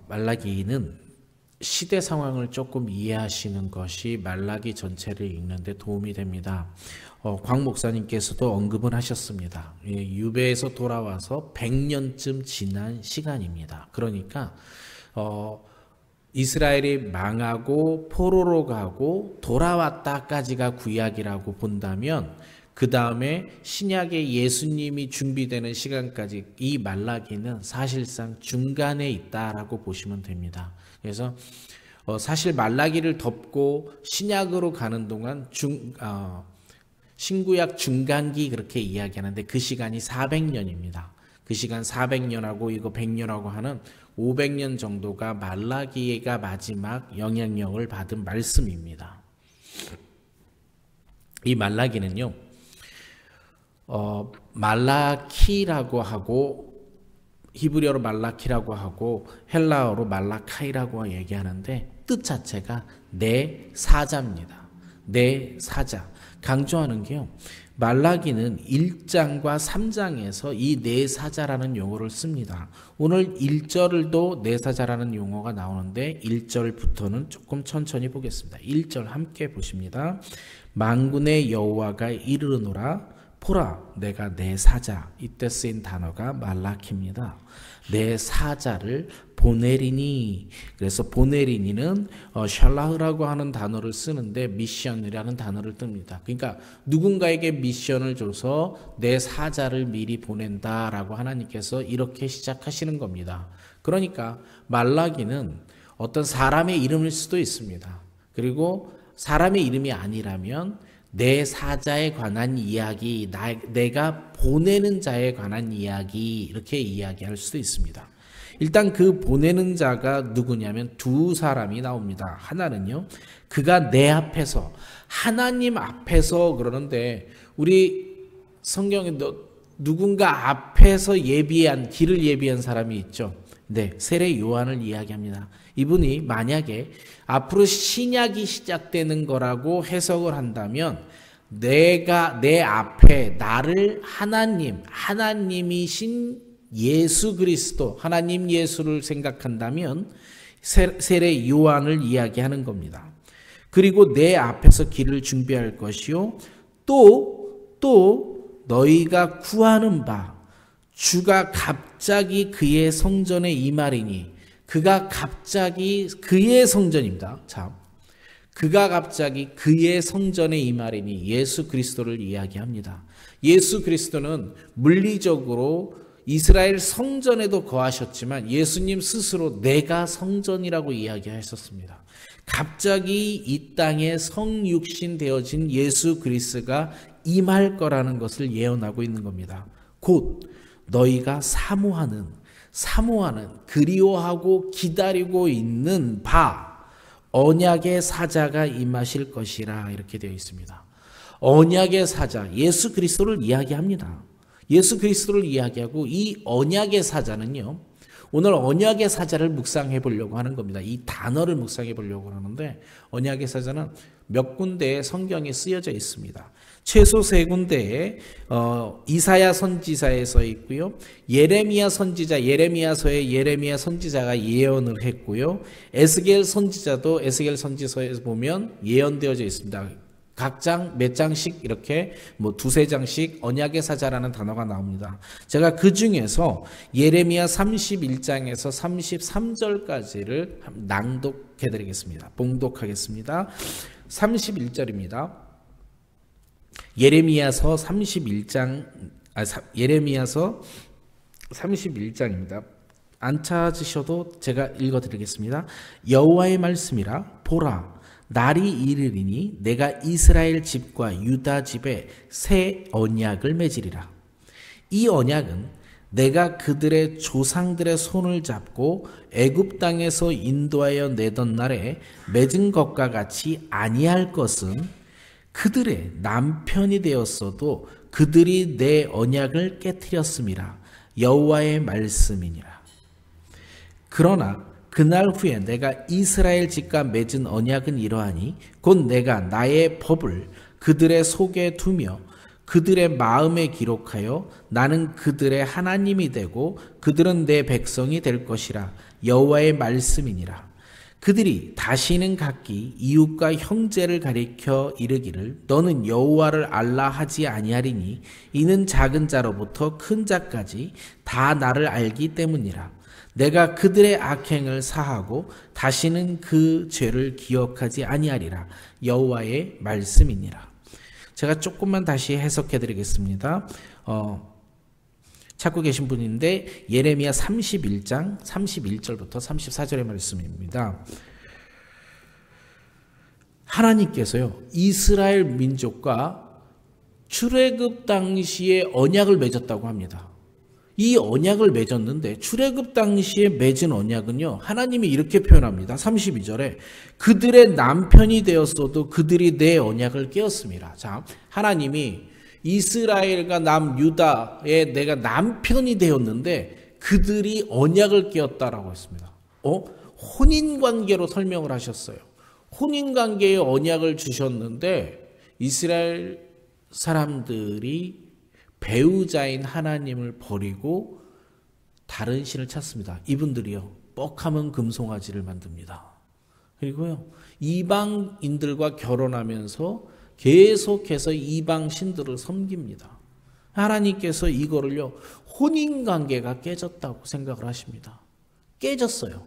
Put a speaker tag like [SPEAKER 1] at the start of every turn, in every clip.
[SPEAKER 1] 말라기는 시대 상황을 조금 이해하시는 것이 말라기 전체를 읽는 데 도움이 됩니다. 광 목사님께서도 언급을 하셨습니다. 유배에서 돌아와서 100년쯤 지난 시간입니다. 그러니까 이스라엘이 망하고 포로로 가고 돌아왔다까지가 구약이라고 본다면 그 다음에 신약의 예수님이 준비되는 시간까지 이 말라기는 사실상 중간에 있다라고 보시면 됩니다. 그래서 사실 말라기를 덮고 신약으로 가는 동안 신구약 중간기 그렇게 이야기하는데 그 시간이 400년입니다. 그 시간 400년하고 이거 100년하고 하는 500년 정도가 말라기가 마지막 영향력을 받은 말씀입니다. 이 말라기는요, 말라키라고 하고 히브리어로 말라키라고 하고 헬라어로 말라카이라고 얘기하는데 뜻 자체가 내 사자입니다. 내 사자. 강조하는 게요. 말라기는 1장과 3장에서 이 내 사자라는 용어를 씁니다. 오늘 1절도 내 사자라는 용어가 나오는데 1절부터는 조금 천천히 보겠습니다. 1절 함께 보십니다. 만군의 여호와가 이르노라 보라 내가 내 사자. 이때 쓰인 단어가 말라키입니다. 내 사자를 보내리니. 그래서 보내리니는 샬라흐라고 하는 단어를 쓰는데 미션이라는 단어를 뜹니다. 그러니까 누군가에게 미션을 줘서 내 사자를 미리 보낸다라고 하나님께서 이렇게 시작하시는 겁니다. 그러니까 말라기는 어떤 사람의 이름일 수도 있습니다. 그리고 사람의 이름이 아니라면 내 사자에 관한 이야기, 내가 보내는 자에 관한 이야기 이렇게 이야기할 수도 있습니다. 일단 그 보내는 자가 누구냐면 두 사람이 나옵니다. 하나는요, 그가 내 앞에서 하나님 앞에서 그러는데 우리 성경에 누군가 앞에서 예비한 길을 예비한 사람이 있죠. 네, 세례 요한을 이야기합니다. 이분이 만약에 앞으로 신약이 시작되는 거라고 해석을 한다면 내가 내 앞에 나를 하나님이신 예수 그리스도, 하나님 예수를 생각한다면 세례 요한을 이야기하는 겁니다. 그리고 내 앞에서 길을 준비할 것이요 또 너희가 구하는 바 주가 갑자기 그의 성전에 임하리니. 그가 갑자기 그의 성전입니다. 참, 그가 갑자기 그의 성전에 임하리니 예수 그리스도를 이야기합니다. 예수 그리스도는 물리적으로 이스라엘 성전에도 거하셨지만 예수님 스스로 내가 성전이라고 이야기하셨습니다. 갑자기 이 땅에 성육신 되어진 예수 그리스도가 임할 거라는 것을 예언하고 있는 겁니다. 곧 너희가 사모하는 그리워하고 기다리고 있는 바 언약의 사자가 임하실 것이라 이렇게 되어 있습니다. 언약의 사자 예수 그리스도를 이야기합니다. 예수 그리스도를 이야기하고 이 언약의 사자는요, 오늘 언약의 사자를 묵상해 보려고 하는 겁니다. 이 단어를 묵상해 보려고 하는데 언약의 사자는 몇 군데에 성경에 쓰여져 있습니다. 최소 3군데에 이사야 선지자에 써 있고요. 예레미야 선지자, 예레미야서에 예레미야 선지자가 예언을 했고요. 에스겔 선지자도 에스겔 선지서에 보면 예언되어져 있습니다. 각 장 몇 장씩 이렇게 두세 장씩 언약의 사자라는 단어가 나옵니다. 제가 그 중에서 예레미야 31장에서 33절까지를 낭독해 드리겠습니다. 봉독하겠습니다. 31절입니다. 예레미야서 31장입니다. 안 찾으셔도 제가 읽어 드리겠습니다. 여호와의 말씀이라 보라 날이 이르리니 내가 이스라엘 집과 유다 집에 새 언약을 맺으리라. 이 언약은 내가 그들의 조상들의 손을 잡고 애굽 땅에서 인도하여 내던 날에 맺은 것과 같이 아니할 것은 그들의 남편이 되었어도 그들이 내 언약을 깨뜨렸음이라. 여호와의 말씀이니라. 그러나 그날 후에 내가 이스라엘 집과 맺은 언약은 이러하니 곧 내가 나의 법을 그들의 속에 두며 그들의 마음에 기록하여 나는 그들의 하나님이 되고 그들은 내 백성이 될 것이라. 여호와의 말씀이니라. 그들이 다시는 각기 이웃과 형제를 가리켜 이르기를 너는 여호와를 알라 하지 아니하리니 이는 작은 자로부터 큰 자까지 다 나를 알기 때문이라. 내가 그들의 악행을 사하고 다시는 그 죄를 기억하지 아니하리라. 여호와의 말씀이니라. 제가 조금만 다시 해석해 드리겠습니다. 찾고 계신 분인데 예레미야 31장 31절부터 34절의 말씀입니다. 하나님께서요, 이스라엘 민족과 출애굽 당시에 언약을 맺었다고 합니다. 이 언약을 맺었는데 출애굽 당시에 맺은 언약은요, 하나님이 이렇게 표현합니다. 32절에 그들의 남편이 되었어도 그들이 내 언약을 깨었습니다. 자, 하나님이 이스라엘과 남유다의 내가 남편이 되었는데 그들이 언약을 깨었다라고 했습니다. 혼인관계로 설명을 하셨어요. 혼인관계의 언약을 주셨는데 이스라엘 사람들이 배우자인 하나님을 버리고 다른 신을 찾습니다. 이분들이요, 뻑하면 금송아지를 만듭니다. 그리고요, 이방인들과 결혼하면서 계속해서 이방 신들을 섬깁니다. 하나님께서 이거를요, 혼인관계가 깨졌다고 생각을 하십니다. 깨졌어요.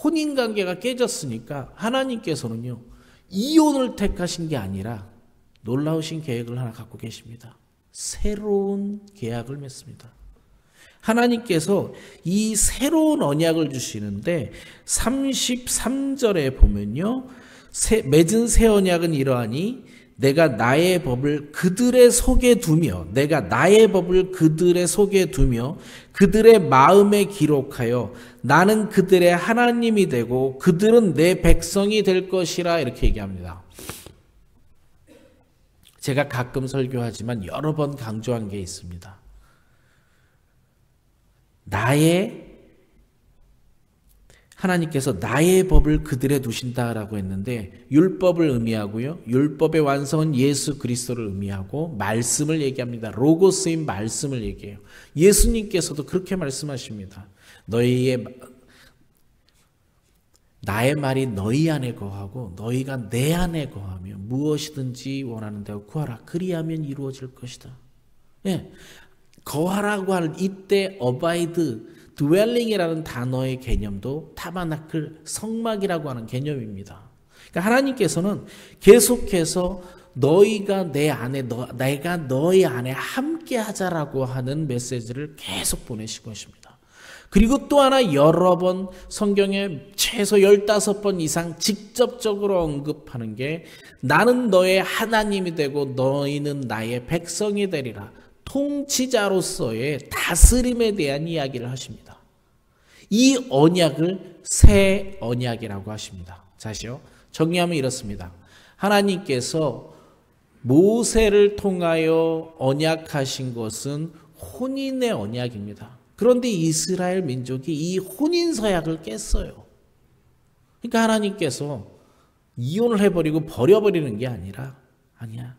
[SPEAKER 1] 혼인관계가 깨졌으니까 하나님께서는요, 이혼을 택하신 게 아니라 놀라우신 계획을 하나 갖고 계십니다. 새로운 계약을 맺습니다. 하나님께서 이 새로운 언약을 주시는데 33절에 보면요, 맺은 새 언약은 이러하니 내가 나의 법을 그들의 속에 두며 그들의 마음에 기록하여 나는 그들의 하나님이 되고 그들은 내 백성이 될 것이라 이렇게 얘기합니다. 제가 가끔 설교하지만 여러 번 강조한 게 있습니다. 하나님께서 나의 법을 그들에 두신다라고 했는데 율법을 의미하고요. 율법의 완성은 예수 그리스도를 의미하고 말씀을 얘기합니다. 로고스인 말씀을 얘기해요. 예수님께서도 그렇게 말씀하십니다. 나의 말이 너희 안에 거하고 너희가 내 안에 거하며 무엇이든지 원하는 대로 구하라. 그리하면 이루어질 것이다. 예, 거하라고 할 이때 abide, dwelling이라는 단어의 개념도 타바나클, 성막이라고 하는 개념입니다. 그러니까 하나님께서는 계속해서 너희가 내 안에, 내가 너희 안에 함께 하자라고 하는 메시지를 계속 보내시고 있습니다. 그리고 또 하나 여러 번 성경에 최소 15번 이상 직접적으로 언급하는 게 나는 너의 하나님이 되고 너희는 나의 백성이 되리라. 통치자로서의 다스림에 대한 이야기를 하십니다. 이 언약을 새 언약이라고 하십니다. 다시요. 정리하면 이렇습니다. 하나님께서 모세를 통하여 언약하신 것은 혼인의 언약입니다. 그런데 이스라엘 민족이 이 혼인 서약을 깼어요. 그러니까 하나님께서 이혼을 해버리고 버려버리는 게 아니라 아니야.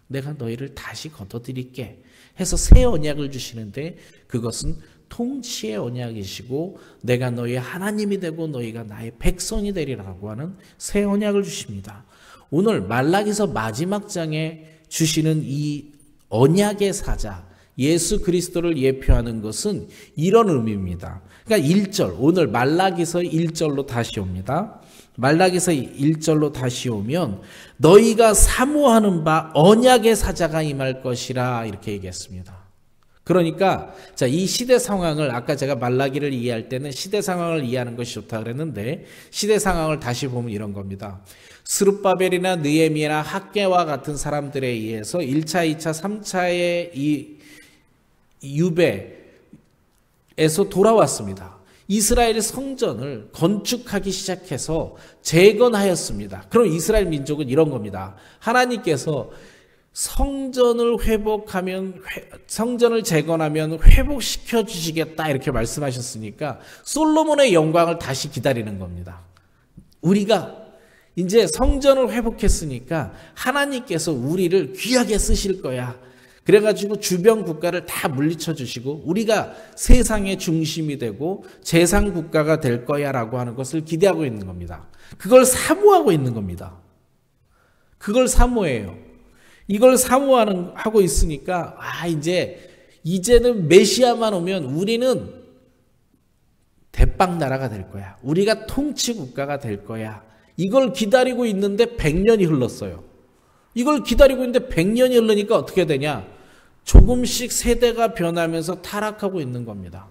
[SPEAKER 1] 내가 너희를 다시 거둬들일게 해서 새 언약을 주시는데 그것은 통치의 언약이시고 내가 너희의 하나님이 되고 너희가 나의 백성이 되리라고 하는 새 언약을 주십니다. 오늘 말라기서 마지막 장에 주시는 이 언약의 사자 예수 그리스도를 예표하는 것은 이런 의미입니다. 그러니까 1절, 오늘 말라기서 1절로 다시 옵니다. 말라기서 1절로 다시 오면 너희가 사모하는 바 언약의 사자가 임할 것이라 이렇게 얘기했습니다. 그러니까 자, 이 시대 상황을 아까 제가 말라기를 이해할 때는 시대 상황을 이해하는 것이 좋다 그랬는데 시대 상황을 다시 보면 이런 겁니다. 스룹바벨이나 느헤미야나 학개와 같은 사람들에 의해서 1차, 2차, 3차의 이 유배에서 돌아왔습니다. 이스라엘의 성전을 건축하기 시작해서 재건하였습니다. 그럼 이스라엘 민족은 이런 겁니다. 하나님께서 성전을 회복하면 성전을 재건하면 회복시켜 주시겠다 이렇게 말씀하셨으니까 솔로몬의 영광을 다시 기다리는 겁니다. 우리가 이제 성전을 회복했으니까 하나님께서 우리를 귀하게 쓰실 거야. 그래가지고 주변 국가를 다 물리쳐 주시고 우리가 세상의 중심이 되고 재상 국가가 될 거야라고 하는 것을 기대하고 있는 겁니다. 그걸 사모하고 있는 겁니다. 그걸 사모해요. 이걸 사모하고 있으니까 이제는 메시아만 오면 우리는 대빵 나라가 될 거야. 우리가 통치 국가가 될 거야. 이걸 기다리고 있는데 100년이 흘렀어요. 이걸 기다리고 있는데 100년이 흐르니까 어떻게 되냐? 조금씩 세대가 변하면서 타락하고 있는 겁니다.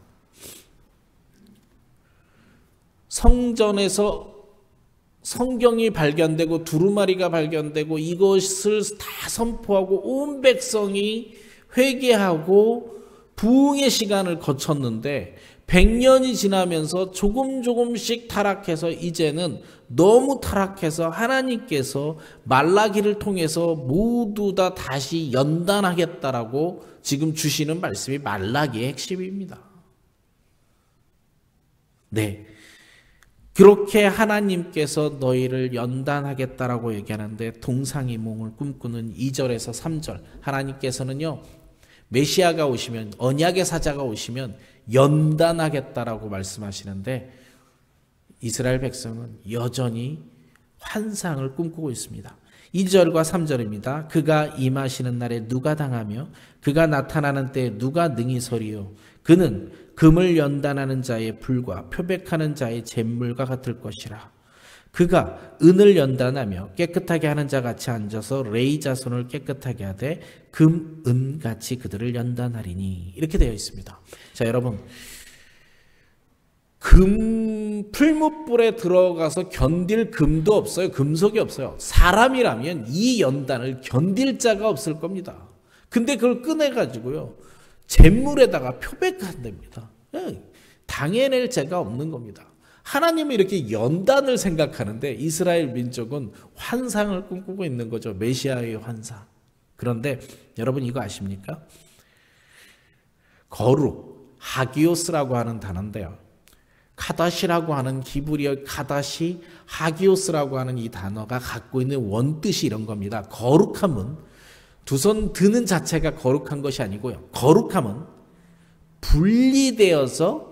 [SPEAKER 1] 성전에서 성경이 발견되고 두루마리가 발견되고 이것을 다 선포하고 온 백성이 회개하고 부흥의 시간을 거쳤는데 100년이 지나면서 조금씩 타락해서 이제는 너무 타락해서 하나님께서 말라기를 통해서 모두 다 다시 연단하겠다라고 지금 주시는 말씀이 말라기의 핵심입니다. 네. 그렇게 하나님께서 너희를 연단하겠다라고 얘기하는데 동상이몽을 꿈꾸는 2절에서 3절 하나님께서는요. 메시아가 오시면 언약의 사자가 오시면 연단하겠다라고 말씀하시는데 이스라엘 백성은 여전히 환상을 꿈꾸고 있습니다. 2절과 3절입니다. 그가 임하시는 날에 누가 당하며 그가 나타나는 때에 누가 능히 서리요. 그는 금을 연단하는 자의 불과 표백하는 자의 잿물과 같을 것이라. 그가 은을 연단하며 깨끗하게 하는 자 같이 앉아서 레이 자손을 깨끗하게 하되 금, 은같이 그들을 연단하리니. 이렇게 되어 있습니다. 자, 여러분, 풀무불에 들어가서 견딜 금도 없어요. 금속이 없어요. 사람이라면 이 연단을 견딜 자가 없을 겁니다. 근데 그걸 꺼내가지고요, 잿물에다가 표백한답니다. 당해낼 자가 없는 겁니다. 하나님은 이렇게 연단을 생각하는데 이스라엘 민족은 환상을 꿈꾸고 있는 거죠. 메시아의 환상. 그런데 여러분 이거 아십니까? 거룩, 하기오스라고 하는 단어인데요. 카다시라고 하는 히브리어 카다시, 하기오스라고 하는 이 단어가 갖고 있는 원뜻이 이런 겁니다. 거룩함은 두 손 드는 자체가 거룩한 것이 아니고요. 거룩함은 분리되어서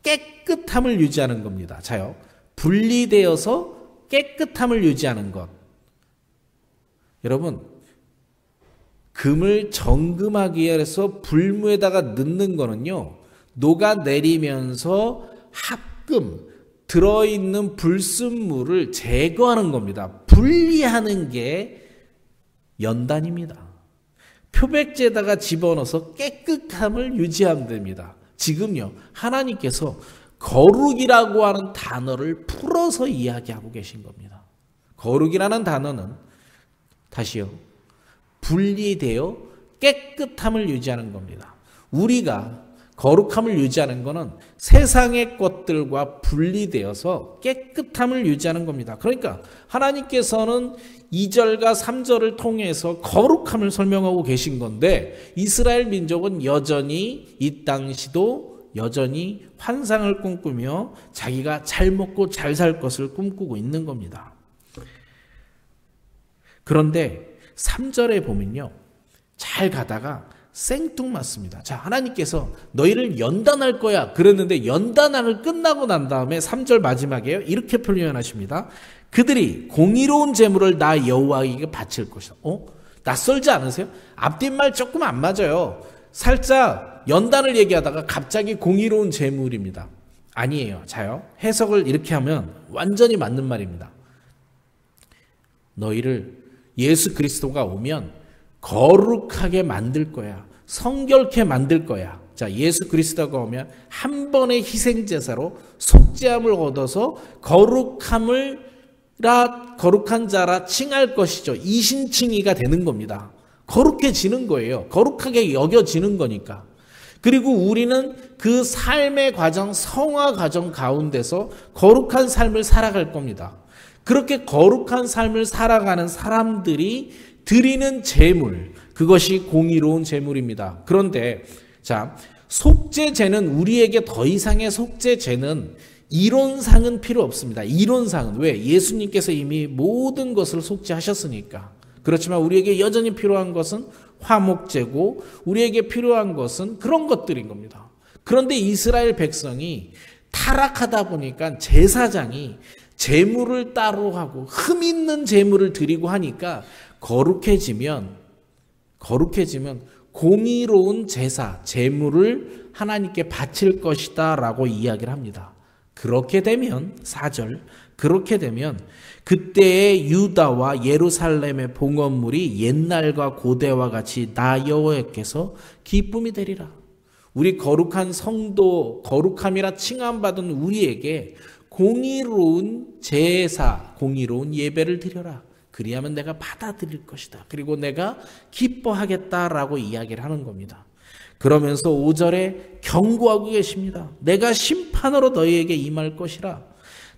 [SPEAKER 1] 깨끗함을 유지하는 겁니다. 자요. 분리되어서 깨끗함을 유지하는 것. 여러분, 금을 정금하기 위해서 불무에다가 넣는 거는요, 녹아내리면서 합금, 들어있는 불순물을 제거하는 겁니다. 분리하는 게 연단입니다. 표백제에다가 집어넣어서 깨끗함을 유지하면 됩니다. 지금요, 하나님께서 거룩이라고 하는 단어를 풀어서 이야기하고 계신 겁니다. 거룩이라는 단어는 다시요, 분리되어 깨끗함을 유지하는 겁니다. 우리가 거룩함을 유지하는 것은 세상의 것들과 분리되어서 깨끗함을 유지하는 겁니다. 그러니까 하나님께서는 2절과 3절을 통해서 거룩함을 설명하고 계신 건데 이스라엘 민족은 여전히 이 당시도 여전히 환상을 꿈꾸며 자기가 잘 먹고 잘 살 것을 꿈꾸고 있는 겁니다. 그런데 3절에 보면요, 잘 가다가 생뚱맞습니다. 자, 하나님께서 너희를 연단할 거야 그랬는데 연단을 끝나고 난 다음에 3절 마지막에요, 이렇게 표현하십니다. 그들이 공의로운 제물을 나 여호와에게 바칠 것이다. 낯설지 않으세요? 앞뒷말 조금 안 맞아요. 살짝 연단을 얘기하다가 갑자기 공의로운 제물입니다. 아니에요. 자요, 해석을 이렇게 하면 완전히 맞는 말입니다. 너희를 예수 그리스도가 오면 거룩하게 만들 거야. 성결케 만들 거야. 자, 예수 그리스도가 오면 한 번의 희생제사로 속죄함을 얻어서 거룩한 자라 칭할 것이죠. 이신칭의가 되는 겁니다. 거룩해지는 거예요. 거룩하게 여겨지는 거니까. 그리고 우리는 그 삶의 과정, 성화 과정 가운데서 거룩한 삶을 살아갈 겁니다. 그렇게 거룩한 삶을 살아가는 사람들이 드리는 제물, 그것이 공의로운 제물입니다. 그런데 자, 속죄제는 우리에게 더 이상의 속죄제는 이론상은 필요 없습니다. 이론상은. 왜? 예수님께서 이미 모든 것을 속죄하셨으니까. 그렇지만 우리에게 여전히 필요한 것은 화목제고 우리에게 필요한 것은 그런 것들인 겁니다. 그런데 이스라엘 백성이 타락하다 보니까 제사장이 제물을 따로 하고 흠 있는 제물을 드리고 하니까 거룩해지면 공의로운 제사, 제물을 하나님께 바칠 것이다 라고 이야기를 합니다. 그렇게 되면 4절 그렇게 되면 그때의 유다와 예루살렘의 봉헌물이 옛날과 고대와 같이 나 여호와께서 기쁨이 되리라. 우리 거룩한 성도, 거룩함이라 칭함받은 우리에게 공의로운 제사, 공의로운 예배를 드려라. 그리하면 내가 받아들일 것이다. 그리고 내가 기뻐하겠다라고 이야기를 하는 겁니다. 그러면서 5절에 경고하고 계십니다. 내가 심판으로 너희에게 임할 것이라.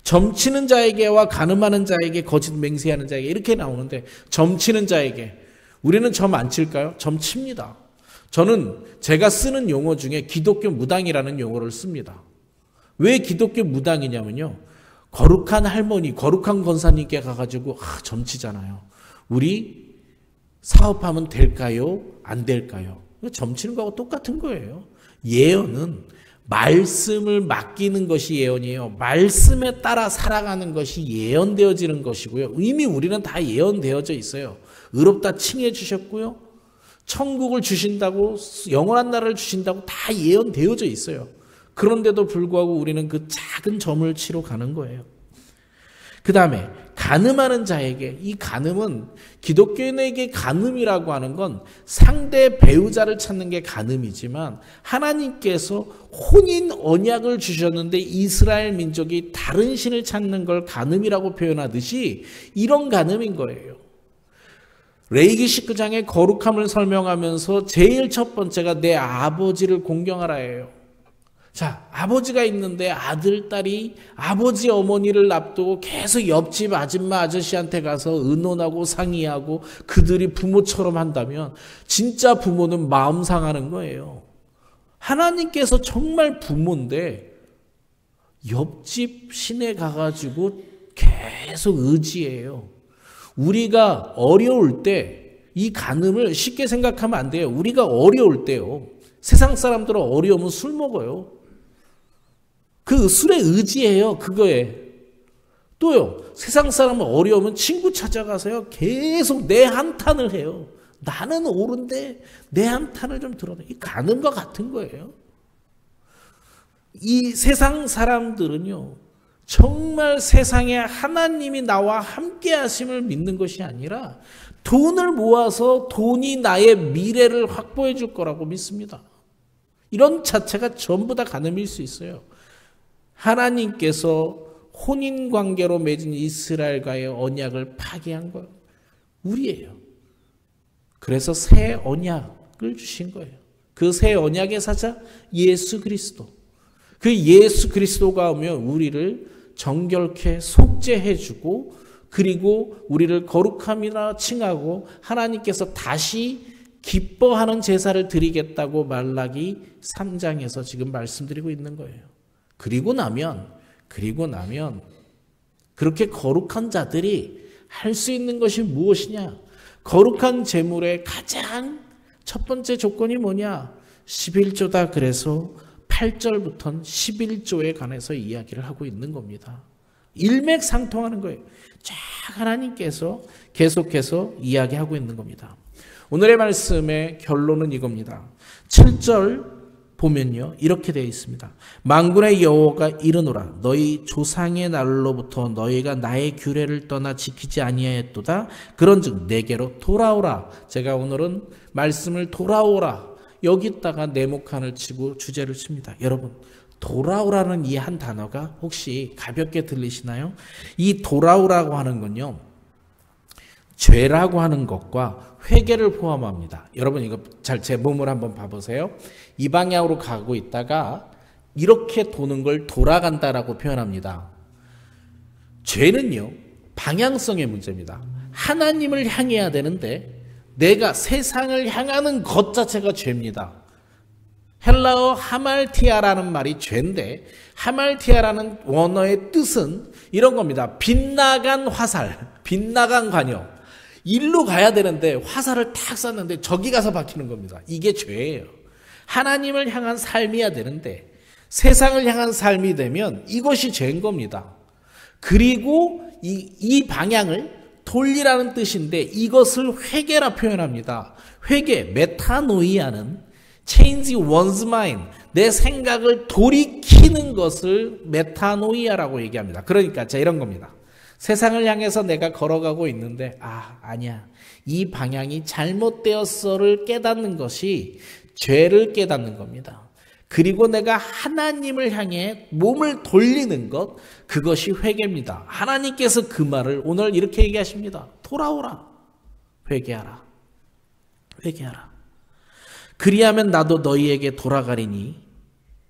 [SPEAKER 1] 점치는 자에게와 가늠하는 자에게, 거짓 맹세하는 자에게 이렇게 나오는데, 점치는 자에게 우리는 점 안 칠까요? 점 칩니다. 저는 제가 쓰는 용어 중에 기독교 무당이라는 용어를 씁니다. 왜 기독교 무당이냐면요, 거룩한 할머니, 거룩한 권사님께 가가지고 점치잖아요. 우리 사업하면 될까요? 안 될까요? 점치는 거하고 똑같은 거예요. 예언은 말씀을 맡기는 것이 예언이에요. 말씀에 따라 살아가는 것이 예언되어지는 것이고요. 이미 우리는 다 예언되어져 있어요. 의롭다 칭해 주셨고요. 천국을 주신다고, 영원한 나라를 주신다고 다 예언되어져 있어요. 그런데도 불구하고 우리는 그 작은 점을 치러 가는 거예요. 그 다음에 간음하는 자에게, 이 간음은 기독교인에게 간음이라고 하는 건 상대 배우자를 찾는 게 간음이지만, 하나님께서 혼인 언약을 주셨는데 이스라엘 민족이 다른 신을 찾는 걸 간음이라고 표현하듯이 이런 간음인 거예요. 레위기 19장의 거룩함을 설명하면서 제일 첫 번째가 내 아버지를 공경하라예요. 자, 아버지가 있는데 아들, 딸이 아버지, 어머니를 납두고 계속 옆집 아줌마, 아저씨한테 가서 의논하고 상의하고 그들이 부모처럼 한다면 진짜 부모는 마음 상하는 거예요. 하나님께서 정말 부모인데 옆집 시내 가가지고 계속 의지해요. 우리가 어려울 때 이 간음을 쉽게 생각하면 안 돼요. 우리가 어려울 때요, 세상 사람들은 어려우면 술 먹어요. 그 술에 의지해요. 그거에. 또요, 세상 사람은 어려우면 친구 찾아가서요, 계속 내 한탄을 해요. 나는 옳은데 내 한탄을 좀 들어내. 이 간음과 같은 거예요. 이 세상 사람들은요, 정말 세상에 하나님이 나와 함께 하심을 믿는 것이 아니라 돈을 모아서 돈이 나의 미래를 확보해 줄 거라고 믿습니다. 이런 자체가 전부 다 간음일 수 있어요. 하나님께서 혼인관계로 맺은 이스라엘과의 언약을 파기한 거 우리예요. 그래서 새 언약을 주신 거예요. 그 새 언약의 사자 예수 그리스도. 그 예수 그리스도가 오면 우리를 정결케 속죄해주고, 그리고 우리를 거룩함이라 칭하고 하나님께서 다시 기뻐하는 제사를 드리겠다고 말라기 3장에서 지금 말씀드리고 있는 거예요. 그리고 나면 그렇게 거룩한 자들이 할 수 있는 것이 무엇이냐? 거룩한 제물의 가장 첫 번째 조건이 뭐냐? 11조다. 그래서 8절부터는 11조에 관해서 이야기를 하고 있는 겁니다. 일맥상통하는 거예요. 쫙 하나님께서 계속해서 이야기하고 있는 겁니다. 오늘의 말씀의 결론은 이겁니다. 7절 보면요, 이렇게 되어 있습니다. 만군의 여호와가 이르노라. 너희 조상의 날로부터 너희가 나의 규례를 떠나 지키지 아니하였도다. 그런즉 내게로 돌아오라. 제가 오늘은 말씀을 돌아오라, 여기다가 네모칸을 치고 주제를 칩니다. 여러분, 돌아오라는 이 한 단어가 혹시 가볍게 들리시나요? 이 돌아오라고 하는 건요, 죄라고 하는 것과 회개를 포함합니다. 여러분, 이거 잘 제 몸을 한번 봐보세요. 이 방향으로 가고 있다가 이렇게 도는 걸 돌아간다라고 표현합니다. 죄는요, 방향성의 문제입니다. 하나님을 향해야 되는데 내가 세상을 향하는 것 자체가 죄입니다. 헬라어 하말티아라는 말이 죄인데, 하말티아라는 원어의 뜻은 이런 겁니다. 빗나간 화살, 빗나간 관역. 일로 가야 되는데 화살을 탁 쐈는데 저기 가서 박히는 겁니다. 이게 죄예요. 하나님을 향한 삶이야 되는데 세상을 향한 삶이 되면 이것이 죄인 겁니다. 그리고 이 방향을 돌리라는 뜻인데 이것을 회개라 표현합니다. 회개, 메타노이아는 change one's mind, 내 생각을 돌이키는 것을 메타노이아라고 얘기합니다. 그러니까 자 이런 겁니다. 세상을 향해서 내가 걸어가고 있는데 아니야. 이 방향이 잘못되었어를 깨닫는 것이 죄를 깨닫는 겁니다. 그리고 내가 하나님을 향해 몸을 돌리는 것, 그것이 회개입니다. 하나님께서 그 말을 오늘 이렇게 얘기하십니다. 돌아오라. 회개하라. 회개하라. 그리하면 나도 너희에게 돌아가리니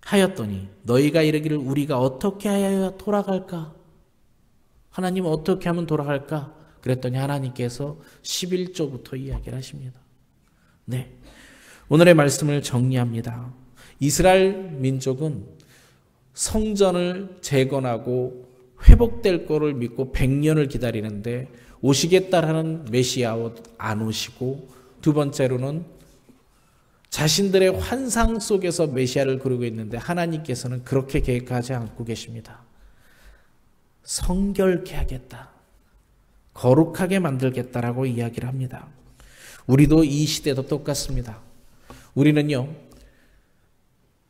[SPEAKER 1] 하였더니 너희가 이르기를 우리가 어떻게 하여야 돌아갈까? 하나님은 어떻게 하면 돌아갈까? 그랬더니 하나님께서 11조부터 이야기를 하십니다. 네, 오늘의 말씀을 정리합니다. 이스라엘 민족은 성전을 재건하고 회복될 거를 믿고 100년을 기다리는데 오시겠다라는 메시아도 안 오시고, 두 번째로는 자신들의 환상 속에서 메시아를 그리고 있는데 하나님께서는 그렇게 계획하지 않고 계십니다. 성결케 하겠다, 거룩하게 만들겠다라고 이야기를 합니다. 우리도 이 시대도 똑같습니다. 우리는요,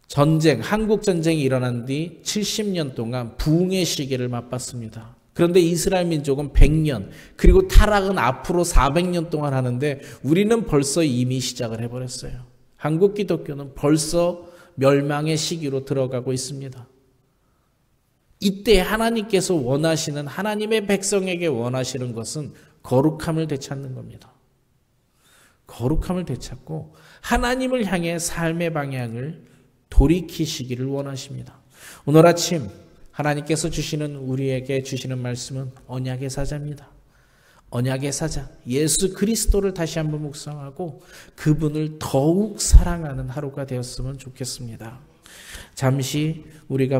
[SPEAKER 1] 전쟁, 한국 전쟁이 일어난 뒤 70년 동안 부흥의 시기를 맛봤습니다. 그런데 이스라엘 민족은 100년, 그리고 타락은 앞으로 400년 동안 하는데 우리는 벌써 이미 시작을 해버렸어요. 한국 기독교는 벌써 멸망의 시기로 들어가고 있습니다. 이때 하나님께서 원하시는, 하나님의 백성에게 원하시는 것은 거룩함을 되찾는 겁니다. 거룩함을 되찾고 하나님을 향해 삶의 방향을 돌이키시기를 원하십니다. 오늘 아침 하나님께서 주시는, 우리에게 주시는 말씀은 언약의 사자입니다. 언약의 사자 예수 그리스도를 다시 한번 묵상하고 그분을 더욱 사랑하는 하루가 되었으면 좋겠습니다. 잠시 우리가